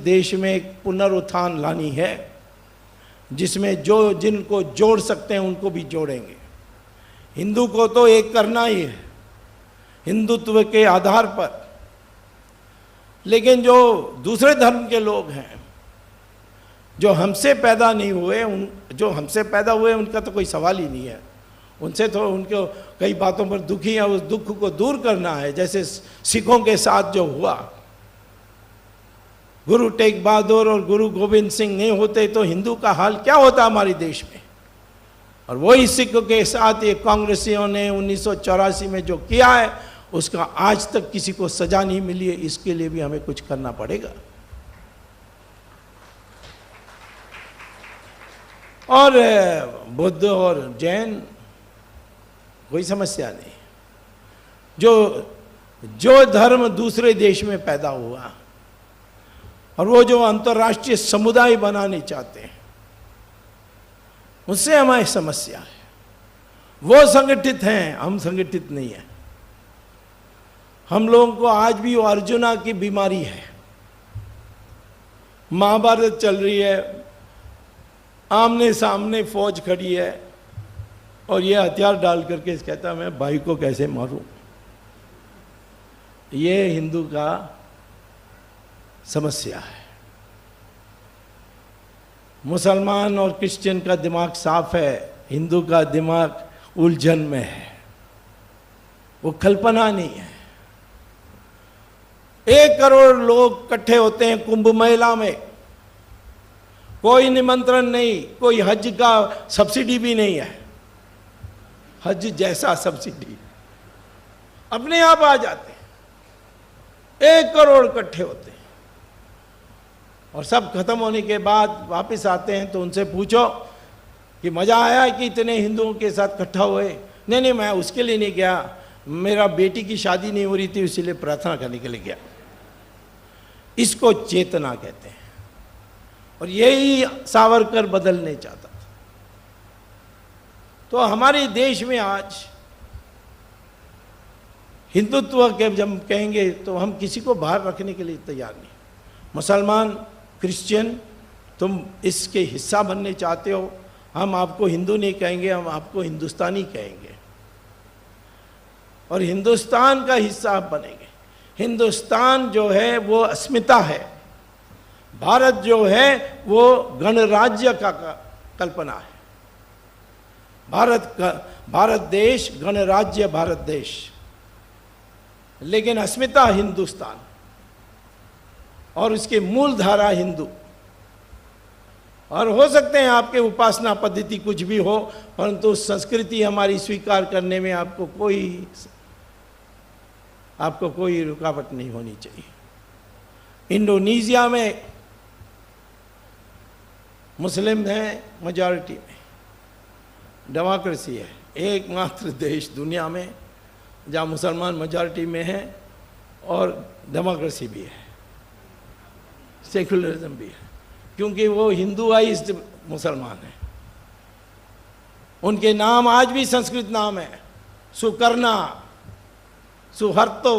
देश में एक पुनरुत्थान लानी है जिसमें जो जिनको जोड़ सकते हैं उनको भी जोड़ेंगे। हिंदू को तो एक करना ही है हिंदुत्व के आधार पर, लेकिन जो दूसरे धर्म के लोग हैं जो हमसे पैदा नहीं हुए, जो हमसे पैदा हुए उनका तो कोई सवाल ही नहीं है। उनसे तो उनको कई बातों पर दुखी है, उस दुख को दूर करना है। जैसे सिखों के साथ जो हुआ, गुरु तेग बहादुर और गुरु गोविंद सिंह नहीं होते तो हिंदू का हाल क्या होता हमारे देश में। और वही सिखों के साथ ये कांग्रेसियों ने 1984 में जो किया है उसका आज तक किसी को सजा नहीं मिली है। इसके लिए भी हमें कुछ करना पड़ेगा। और बुद्ध और जैन कोई समस्या नहीं। जो धर्म दूसरे देश में पैदा हुआ और वो जो अंतर्राष्ट्रीय समुदाय बनाने चाहते हैं उससे हमारी समस्या है। वो संगठित हैं, हम संगठित नहीं हैं। हम लोगों को आज भी वो अर्जुना की बीमारी है। महाभारत चल रही है, आमने सामने फौज खड़ी है और ये हथियार डाल करके कहता है मैं भाई को कैसे मारूं। ये हिंदू का समस्या है। मुसलमान और क्रिश्चियन का दिमाग साफ है, हिंदू का दिमाग उलझन में है। वो कल्पना नहीं है। 1 करोड़ लोग इकट्ठे होते हैं कुंभ मेला में, कोई निमंत्रण नहीं, कोई हज का सब्सिडी भी नहीं है। हज जैसा सब्सिडी अपने आप आ जाते हैं। 1 करोड़ इकट्ठे होते हैं और सब खत्म होने के बाद वापस आते हैं तो उनसे पूछो कि मजा आया कि इतने हिंदुओं के साथ इकट्ठा हुए। नहीं, मैं उसके लिए नहीं गया, मेरा बेटी की शादी नहीं हो रही थी इसीलिए प्रार्थना करने के लिए गया। इसको चेतना कहते हैं और यही सावरकर बदलने चाहता था। तो हमारे देश में आज हिंदुत्व के जब कहेंगे तो हम किसी को बाहर रखने के लिए तैयार नहीं। मुसलमान, क्रिश्चियन, तुम इसके हिस्सा बनने चाहते हो, हम आपको हिंदू नहीं कहेंगे, हम आपको हिंदुस्तानी कहेंगे और हिंदुस्तान का हिस्सा आप बनेंगे। हिंदुस्तान जो है वो अस्मिता है, भारत जो है वो गणराज्य का कल्पना है। भारत देश, गणराज्य भारत देश, लेकिन अस्मिता हिंदुस्तान और उसके मूल धारा हिंदू। और हो सकते हैं आपके उपासना पद्धति कुछ भी हो, परंतु संस्कृति हमारी स्वीकार करने में आपको कोई रुकावट नहीं होनी चाहिए। इंडोनेशिया में मुस्लिम हैं मेजॉरिटी में, डेमोक्रेसी है। एकमात्र देश दुनिया में जहाँ मुसलमान मेजॉरिटी में है और डेमोक्रेसी भी है, सेकुलरिज्म भी है, क्योंकि वो हिंदुआइज्ड मुसलमान है। उनके नाम आज भी संस्कृत नाम है, सुकर्णा, सुहर्तो,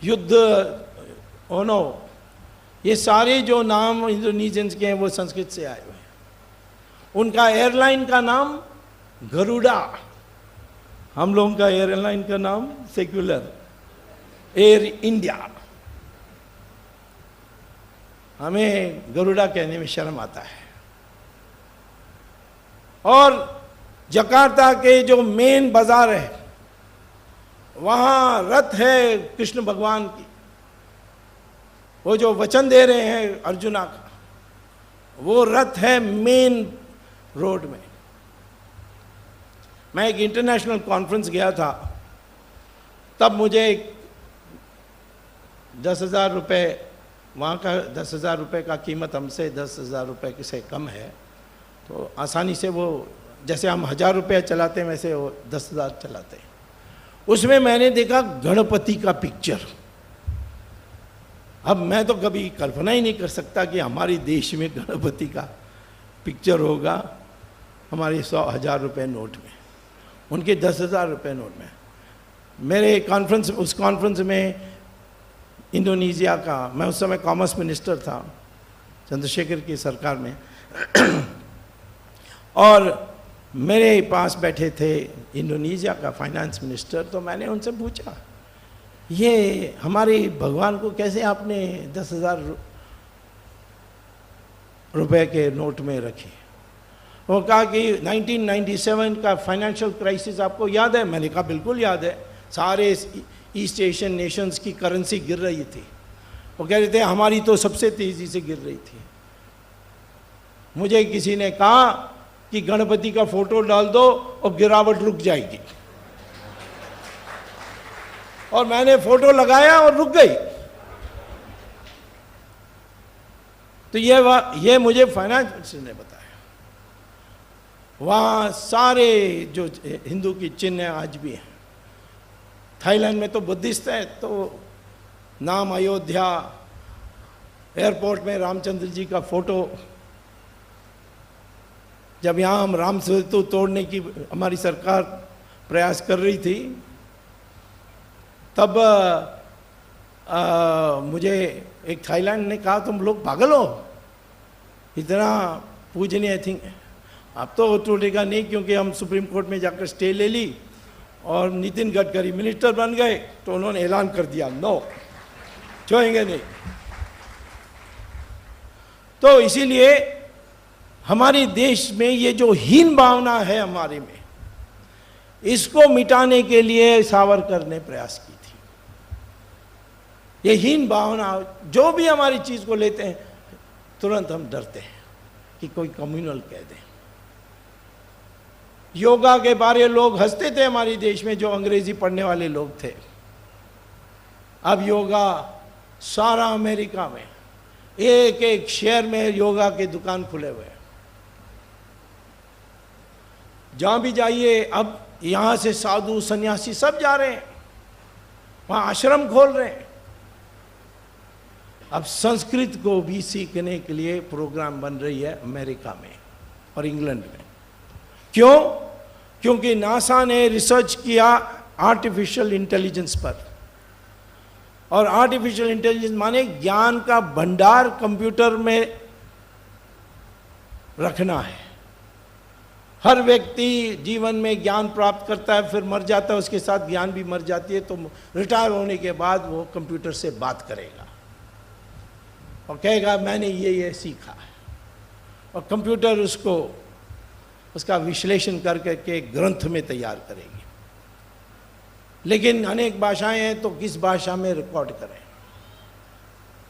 युद्ध ओनो, ये सारे जो नाम इंडोनेशियंस के हैं वो संस्कृत से आए हुए हैं। उनका एयरलाइन का नाम गरुड़ा, हम लोगों का एयरलाइन का नाम सेक्युलर एयर इंडिया। हमें गरुड़ा कहने में शर्म आता है। और जकार्ता के जो मेन बाजार है वहाँ रथ है कृष्ण भगवान की, वो जो वचन दे रहे हैं अर्जुना का, वो रथ है मेन रोड में। मैं एक इंटरनेशनल कॉन्फ्रेंस गया था, तब मुझे 10,000 रुपये, वहाँ का 10,000 रुपये का कीमत हमसे 10,000 रुपये से कम है, तो आसानी से वो, जैसे हम 1,000 रुपये चलाते हैं वैसे वो 10,000 चलाते हैं। उसमें मैंने देखा गणपति का पिक्चर। अब मैं तो कभी कल्पना ही नहीं कर सकता कि हमारे देश में गणपति का पिक्चर होगा हमारे 100,000 रुपये नोट में, उनके 10,000 रुपये नोट में। मेरे कॉन्फ्रेंस, उस कॉन्फ्रेंस में इंडोनेशिया का, मैं उस समय कॉमर्स मिनिस्टर था चंद्रशेखर की सरकार में और मेरे पास बैठे थे इंडोनेशिया का फाइनेंस मिनिस्टर। तो मैंने उनसे पूछा, ये हमारे भगवान को कैसे आपने 10,000 रुपए के नोट में रखे? वो कहा कि 1997 का फाइनेंशियल क्राइसिस आपको याद है? मैंने कहा बिल्कुल याद है, सारे ईस्ट एशियन नेशंस की करेंसी गिर रही थी। वो कह रहे थे हमारी तो सबसे तेजी से गिर रही थी। मुझे किसी ने कहा कि गणपति का फोटो डाल दो और गिरावट रुक जाएगी, और मैंने फोटो लगाया और रुक गई। तो ये मुझे फाइनेंस मिनिस्टर ने बताया। वहाँ सारे जो हिंदू की चिन्ह आज भी हैं। थाईलैंड में तो बुद्धिस्ट है, तो नाम अयोध्या, एयरपोर्ट में रामचंद्र जी का फोटो। जब यहाँ हम राम सेतु तोड़ने की हमारी सरकार प्रयास कर रही थी, तब मुझे एक थाईलैंड ने कहा तुम लोग पागल हो, इतना पूजनीय थिंग। अब तो टूटेगा नहीं, क्योंकि हम सुप्रीम कोर्ट में जाकर स्टे ले ली और नितिन गडकरी मिनिस्टर बन गए, तो उन्होंने ऐलान कर दिया नो, छुएंगे नहीं। तो इसीलिए हमारे देश में ये जो हीन भावना है हमारे में, इसको मिटाने के लिए सावरकर ने प्रयास की थी। ये हीन भावना, जो भी हमारी चीज को लेते हैं तुरंत हम डरते हैं कि कोई कम्युनल कह दे। योगा के बारे लोग हंसते थे हमारे देश में, जो अंग्रेजी पढ़ने वाले लोग थे। अब योगा सारा अमेरिका में एक एक शहर में योगा के दुकान खुले हुए हैं। जहां भी जाइए, अब यहां से साधु सन्यासी सब जा रहे हैं, वहां आश्रम खोल रहे हैं। अब संस्कृत को भी सीखने के लिए प्रोग्राम बन रही है अमेरिका में और इंग्लैंड में। क्यों? क्योंकि नासा ने रिसर्च किया आर्टिफिशियल इंटेलिजेंस पर, और आर्टिफिशियल इंटेलिजेंस माने ज्ञान का भंडार कंप्यूटर में रखना है। हर व्यक्ति जीवन में ज्ञान प्राप्त करता है, फिर मर जाता है, उसके साथ ज्ञान भी मर जाती है। तो रिटायर होने के बाद वो कंप्यूटर से बात करेगा और कहेगा मैंने ये सीखा है, और कंप्यूटर उसका विश्लेषण करके ग्रंथ में तैयार करेगी। लेकिन अनेक भाषाएं हैं, तो किस भाषा में रिकॉर्ड करें?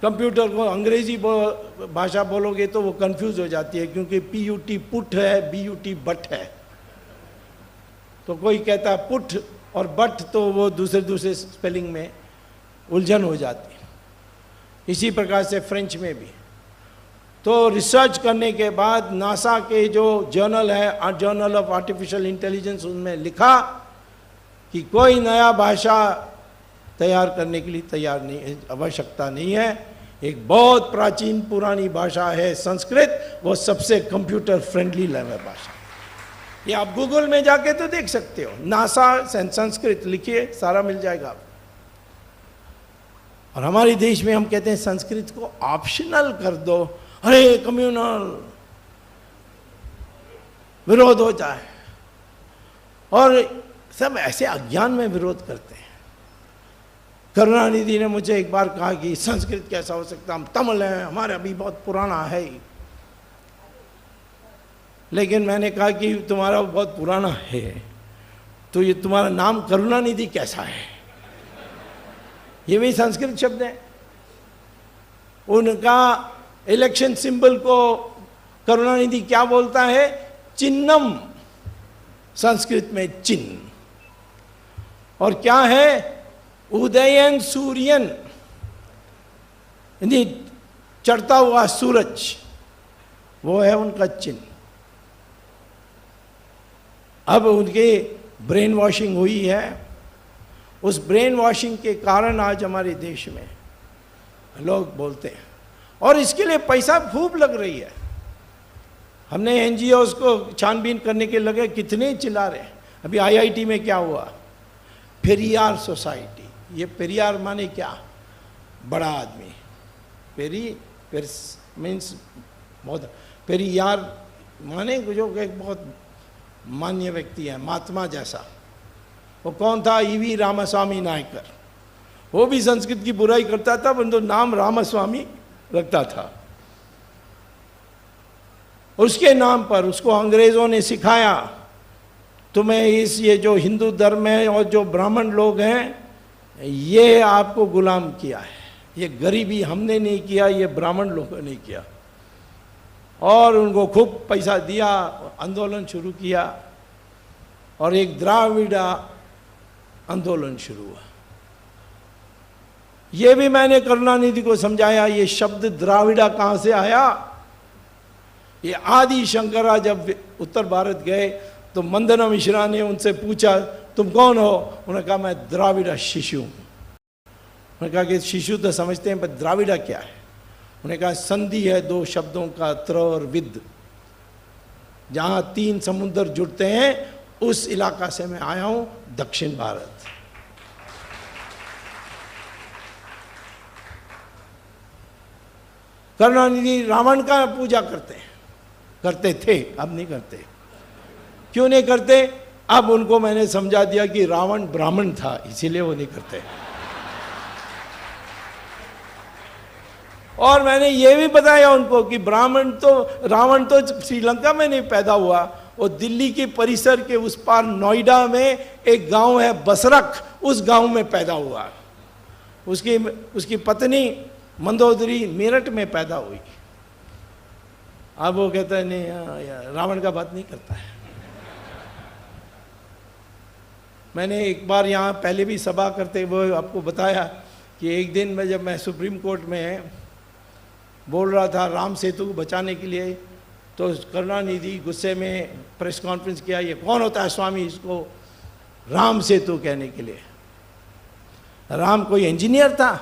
कंप्यूटर को अंग्रेजी भाषा बोलोगे तो वो कंफ्यूज हो जाती है, क्योंकि PUT पुट है, BUT बट है। तो कोई कहता है पुट और बट, तो वो दूसरे स्पेलिंग में उलझन हो जाती है। इसी प्रकार से फ्रेंच में भी। तो रिसर्च करने के बाद नासा के जो जर्नल है, जर्नल ऑफ आर्टिफिशियल इंटेलिजेंस, उनमें लिखा कि कोई नया भाषा तैयार करने के लिए तैयार नहीं, आवश्यकता नहीं है। एक बहुत प्राचीन पुरानी भाषा है संस्कृत, वो सबसे कंप्यूटर फ्रेंडली लैंग्वेज भाषा। ये आप गूगल में जाके तो देख सकते हो, नासा संस्कृत लिखिए, सारा मिल जाएगा आपको। और हमारे देश में हम कहते हैं संस्कृत को ऑप्शनल कर दो, अरे कम्युनल विरोध हो जाए, और सब ऐसे अज्ञान में विरोध करते हैं। करुणानिधि ने मुझे एक बार कहा कि संस्कृत कैसा हो सकता, हम तमिल हैं, हमारा भी बहुत पुराना है ही। लेकिन मैंने कहा कि तुम्हारा बहुत पुराना है, तो ये तुम्हारा नाम करुणानिधि कैसा है? ये भी संस्कृत शब्द है। उनका इलेक्शन सिंबल को करुणानिधि क्या बोलता है? चिन्नम, संस्कृत में चिन्ह। और क्या है? उदयन सूर्यन, यानी चढ़ता हुआ सूरज, वो है उनका चिन्ह। अब उनके ब्रेन वॉशिंग हुई है। उस ब्रेन वॉशिंग के कारण आज हमारे देश में लोग बोलते हैं, और इसके लिए पैसा खूब लग रही है। हमने NGOs को छानबीन करने के लगे, कितने चिल्ला रहे हैं। अभी IIT में क्या हुआ? पेरियार सोसाइटी। ये पेरियार माने क्या? बड़ा आदमी, मीन्स बहुत पेरियार माने जो एक बहुत मान्य व्यक्ति है, महात्मा जैसा। वो कौन था? ईवी रामास्वामी नायकर। वो भी संस्कृत की बुराई करता था, परंतु नाम रामास्वामी रखता था। उसके नाम पर उसको अंग्रेजों ने सिखाया, तुम्हें ये जो हिंदू धर्म है और जो ब्राह्मण लोग हैं, ये आपको गुलाम किया है। ये गरीबी हमने नहीं किया, ये ब्राह्मण लोगों ने किया। और उनको खूब पैसा दिया, आंदोलन शुरू किया और एक द्राविड़ा आंदोलन शुरू हुआ। ये भी मैंने करुणानिधि को समझाया, ये शब्द द्राविड़ा कहाँ से आया। ये आदि शंकरा जब उत्तर भारत गए तो मंदना मिश्रा ने उनसे पूछा, तुम कौन हो? उन्होंने कहा, मैं द्राविड़ा शिशु हूँ। उन्होंने कहा कि शिशु तो समझते हैं, पर द्राविड़ा क्या है? उन्होंने कहा, संधि है दो शब्दों का, त्र और विद। जहाँ 3 समुद्र जुड़ते हैं, उस इलाका से मैं आया हूँ, दक्षिण भारत। करुणानिधि रावण का पूजा करते थे, अब नहीं करते। क्यों नहीं करते? अब उनको मैंने समझा दिया कि रावण ब्राह्मण था, इसीलिए वो नहीं करते। और मैंने ये भी बताया उनको कि रावण तो श्रीलंका में नहीं पैदा हुआ, वो दिल्ली के परिसर के उस पार नोएडा में एक गांव है बसरख, उस गांव में पैदा हुआ। उसकी पत्नी मंदोदरी मेरठ में पैदा हुई। अब वो कहता है नहीं, रावण का बात नहीं करता है। मैंने एक बार यहाँ पहले भी सभा करते हुए आपको बताया कि एक दिन में जब मैं सुप्रीम कोर्ट में बोल रहा था राम सेतु को बचाने के लिए, तो करुणानिधि गुस्से में प्रेस कॉन्फ्रेंस किया, ये कौन होता है स्वामी इसको राम सेतु कहने के लिए? राम कोई इंजीनियर था?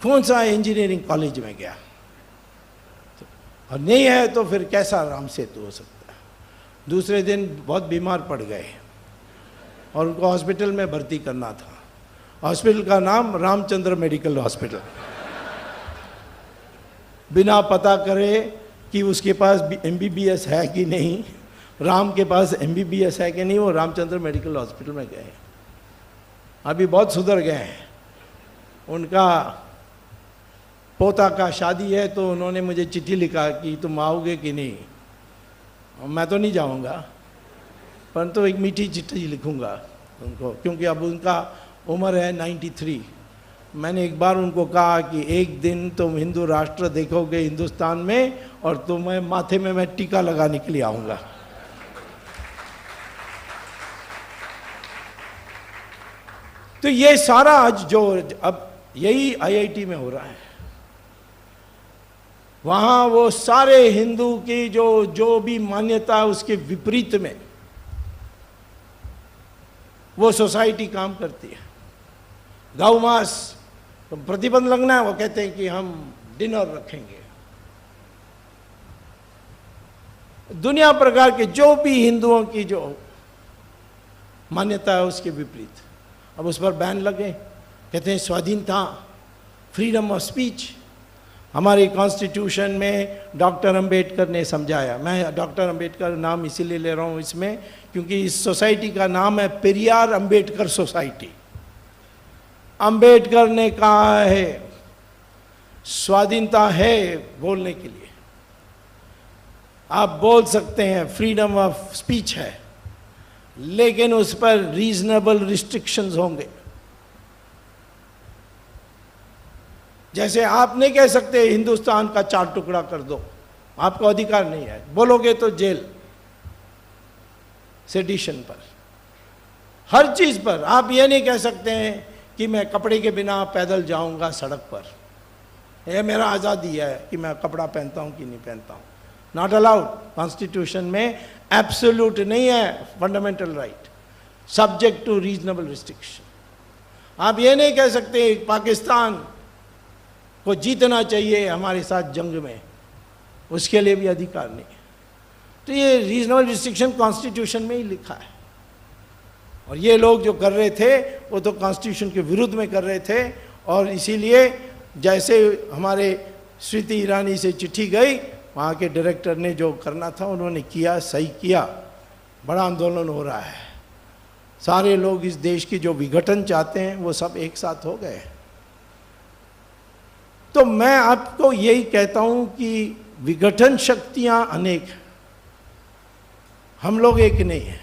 कौन सा इंजीनियरिंग कॉलेज में गया? और नहीं है तो फिर कैसा राम सेतु हो सकता है? दूसरे दिन बहुत बीमार पड़ गए और उनको हॉस्पिटल में भर्ती करना था। हॉस्पिटल का नाम रामचंद्र मेडिकल हॉस्पिटल। बिना पता करे कि उसके पास MBBS है कि नहीं, राम के पास MBBS है कि नहीं, वो रामचंद्र मेडिकल हॉस्पिटल में गए। अभी बहुत सुधर गए हैं। उनका पोता का शादी है, तो उन्होंने मुझे चिट्ठी लिखा कि तुम आओगे कि नहीं। मैं तो नहीं जाऊंगा, परंतु एक मीठी चिट्ठी लिखूंगा उनको, क्योंकि अब उनका उम्र है 93। मैंने एक बार उनको कहा कि एक दिन तुम हिंदू राष्ट्र देखोगे हिंदुस्तान में, और तुम्हें माथे में मैं टीका लगाने के लिए आऊँगा। तो ये सारा आज जो अब यही IIT में हो रहा है, वहाँ वो सारे हिंदू की जो भी मान्यता है उसके विपरीत में वो सोसाइटी काम करती है। गौ मांस तो प्रतिबंध लगना है, वो कहते हैं कि हम डिनर रखेंगे। दुनिया प्रकार के जो भी हिंदुओं की जो मान्यता है उसके विपरीत अब उस पर बैन लगे। कहते हैं स्वाधीनता, फ्रीडम ऑफ स्पीच। हमारे कॉन्स्टिट्यूशन में डॉक्टर अंबेडकर ने समझाया। मैं डॉक्टर अंबेडकर नाम इसीलिए ले रहा हूँ इसमें क्योंकि इस सोसाइटी का नाम है पेरियार अंबेडकर सोसाइटी। अंबेडकर ने कहा है स्वाधीनता है बोलने के लिए, आप बोल सकते हैं, फ्रीडम ऑफ स्पीच है, लेकिन उस पर रीजनेबल रिस्ट्रिक्शंस होंगे। जैसे आप नहीं कह सकते हिंदुस्तान का 4 टुकड़ा कर दो, आपको अधिकार नहीं है, बोलोगे तो जेल। सेडिशन पर, हर चीज पर आप ये नहीं कह सकते हैं कि मैं कपड़े के बिना पैदल जाऊंगा सड़क पर, यह मेरा आज़ादी है कि मैं कपड़ा पहनता हूं कि नहीं पहनता हूं। Not allowed. कॉन्स्टिट्यूशन में एब्सोल्यूट नहीं है, fundamental right, subject to reasonable restriction. आप ये नहीं कह सकते पाकिस्तान को जीतना चाहिए हमारे साथ जंग में, उसके लिए भी अधिकार नहीं है। तो ये रीजनेबल रिस्ट्रिक्शन कॉन्स्टिट्यूशन में ही लिखा है। और ये लोग जो कर रहे थे वो तो कॉन्स्टिट्यूशन के विरुद्ध में कर रहे थे, और इसीलिए जैसे हमारे स्मृति ईरानी से चिट्ठी गई, वहाँ के डायरेक्टर ने जो करना था उन्होंने किया, सही किया। बड़ा आंदोलन हो रहा है, सारे लोग इस देश की जो विघटन चाहते हैं वो सब एक साथ हो गए। तो मैं आपको यही कहता हूं कि विघटन शक्तियां अनेक हैं, हम लोग एक नहीं हैं,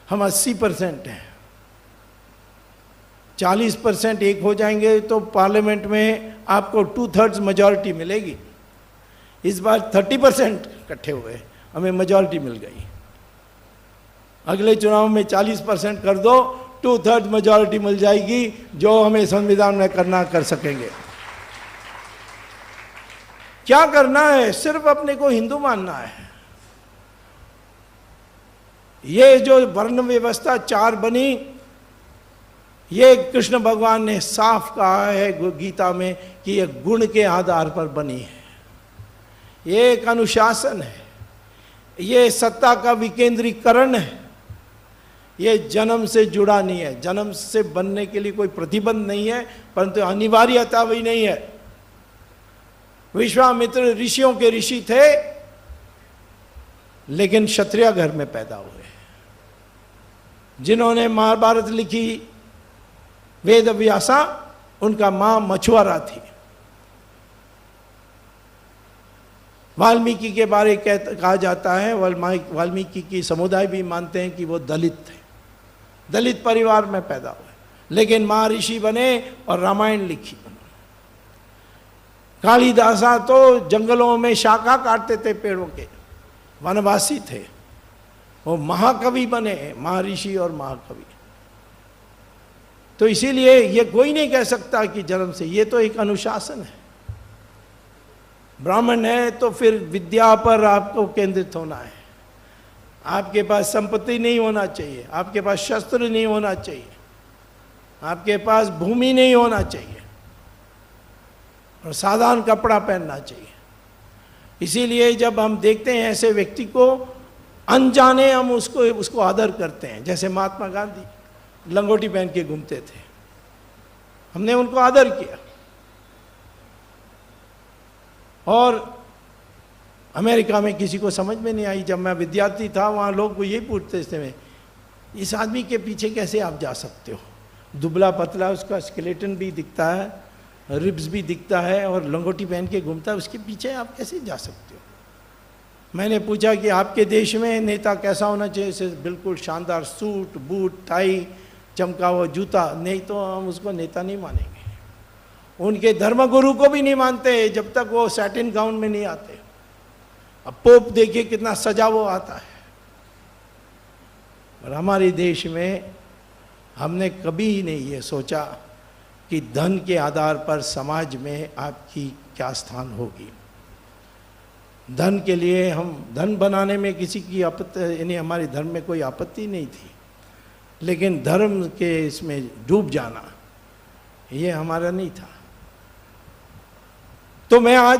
हम 80% हैं। 40% एक हो जाएंगे तो पार्लियामेंट में आपको 2/3 मेजॉरिटी मिलेगी। इस बार 30% इकट्ठे हुए, हमें मेजॉरिटी मिल गई। अगले चुनाव में 40% कर दो, 2/3 मेजॉरिटी मिल जाएगी, जो हमें संविधान में करना कर सकेंगे। क्या करना है? सिर्फ अपने को हिंदू मानना है। ये जो वर्ण व्यवस्था 4 बनी, ये कृष्ण भगवान ने साफ कहा है गीता में कि ये गुण के आधार पर बनी है। ये एक अनुशासन है, ये सत्ता का विकेंद्रीकरण है, ये जन्म से जुड़ा नहीं है। जन्म से बनने के लिए कोई प्रतिबंध नहीं है, परंतु अनिवार्यता भी नहीं है। विश्वामित्र ऋषियों के ऋषि थे, लेकिन क्षत्रिय घर में पैदा हुए। जिन्होंने महाभारत लिखी वेद व्यासा, उनका मां मछुआरा थी। वाल्मीकि के बारे कहा जाता है, वाल्मीकि की समुदाय भी मानते हैं कि वो दलित थे, दलित परिवार में पैदा हुए, लेकिन महर्षि बने और रामायण लिखी। कालिदासा तो जंगलों में शाखा काटते थे पेड़ों के, वनवासी थे, वो महाकवि बने, महर्षि और महाकवि। तो इसीलिए ये कोई नहीं कह सकता कि जन्म से, ये तो एक अनुशासन है। ब्राह्मण है तो फिर विद्या पर आपको केंद्रित होना है। आपके पास संपत्ति नहीं होना चाहिए, आपके पास शस्त्र नहीं होना चाहिए, आपके पास भूमि नहीं होना चाहिए, और साधारण कपड़ा पहनना चाहिए। इसीलिए जब हम देखते हैं ऐसे व्यक्ति को, अनजाने हम उसको आदर करते हैं। जैसे महात्मा गांधी लंगोटी पहन के घूमते थे, हमने उनको आदर किया। और अमेरिका में किसी को समझ में नहीं आई, जब मैं विद्यार्थी था वहाँ लोग यही पूछते थे, इस आदमी के पीछे कैसे आप जा सकते हो? दुबला पतला, उसका स्केलेटन भी दिखता है, रिब्स भी दिखता है, और लंगोटी पहन के घूमता है, उसके पीछे आप कैसे जा सकते हो? मैंने पूछा कि आपके देश में नेता कैसा होना चाहिए? इसे बिल्कुल शानदार सूट बूट टाई चमका हुआ जूता, नहीं तो हम उसको नेता नहीं मानेंगे। उनके धर्मगुरु को भी नहीं मानते जब तक वो सैटिन गाउन में नहीं आते। अब पोप देखिए कितना सजा वो आता है। और हमारे देश में हमने कभी नहीं ये सोचा कि धन के आधार पर समाज में आपकी क्या स्थान होगी। धन के लिए हम धन बनाने में किसी की आपत्ति, यानी हमारे धर्म में कोई आपत्ति नहीं थी, लेकिन धर्म के इसमें डूब जाना ये हमारा नहीं था। तो मैं आज